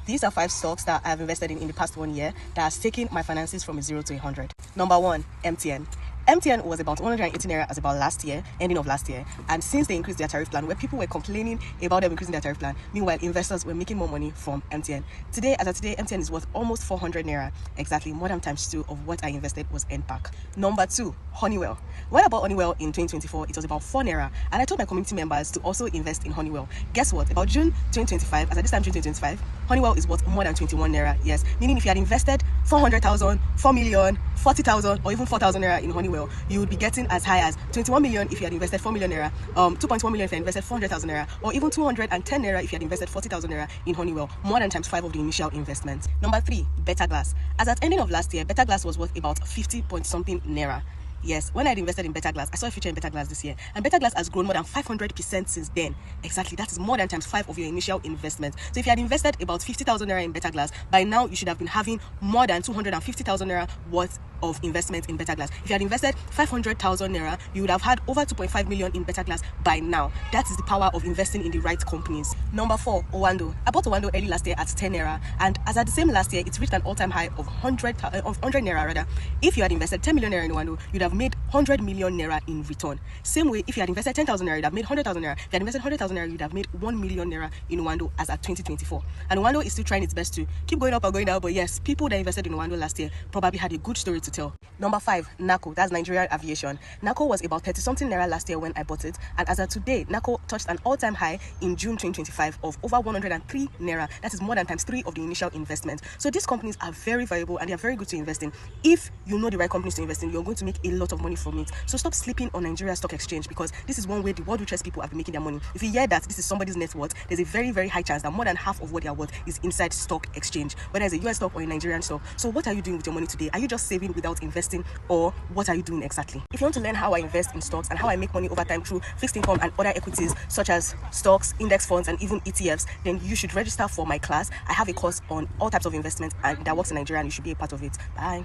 These are 5 stocks that I've invested in the past 1 year that has taken my finances from 0 to 100. Number 1, MTN. MTN was about 180 naira as about last year, ending of last year. And since they increased their tariff plan, where people were complaining about them increasing their tariff plan, meanwhile, investors were making more money from MTN. As of today, MTN is worth almost 400 naira. Exactly, more than times 2 of what I invested was NPAC. Number 2, Honeywell. When I bought Honeywell in 2024, it was about 4 naira. And I told my community members to also invest in Honeywell. Guess what? About June 2025, as at this time, June 2025, Honeywell is worth more than 21 naira. Yes, meaning if you had invested 400,000, 4 million, 40,000, or even 4,000 naira in Honeywell, you would be getting as high as 21 million if you had invested 4 million naira, 2.1 million if you had invested 400,000 naira, or even 210 naira if you had invested 40,000 naira in Honeywell, more than times 5 of the initial investment. Number 3, Better Glass. As at ending of last year, Better Glass was worth about 50 point something naira. Yes, when I had invested in Better Glass, I saw a future in Better Glass this year, and Better Glass has grown more than 500% since then. Exactly, that is more than times 5 of your initial investment. So if you had invested about 50,000 naira in Better Glass, by now you should have been having more than 250,000 naira worth of investment in Better Glass. If you had invested 500,000 naira, you would have had over 2.5 million in Better Glass by now. That is the power of investing in the right companies. Number 4, Owando. I bought Owando early last year at 10 naira, and as at the same last year, it's reached an all-time high of 100 naira rather. If you had invested 10 million naira in Owando, you'd have made 100 million naira in return. Same way, if you had invested 10,000 naira, you'd have made 100,000 naira. If you had invested 100,000 naira, you'd have made 1 million naira in Owando as at 2024. And Owando is still trying its best to keep going up and going down, but yes, people that invested in Owando last year probably had a good story to tell. Number 5, NACO. That's Nigerian Aviation. NACO was about 30 something naira last year when I bought it, and as of today, NACO touched an all-time high in June 2025 of over 103 naira. That is more than times 3 of the initial investment. So these companies are very valuable and they are very good to invest in. If you know the right companies to invest in, you're going to make a lot of money from it. So stop sleeping on Nigeria Stock Exchange, because this is one way the world richest people have been making their money. If you hear that this is somebody's net worth, there's a very, very high chance that more than half of what they are worth is inside stock exchange, whether it's a US stock or a Nigerian stock. So what are you doing with your money today? Are you just saving without investing, or what are you doing exactly? If you want to learn how I invest in stocks and how I make money over time through fixed income and other equities such as stocks, index funds, and even ETFs, then you should register for my class. I have a course on all types of investments and that works in Nigeria, and you should be a part of it. Bye.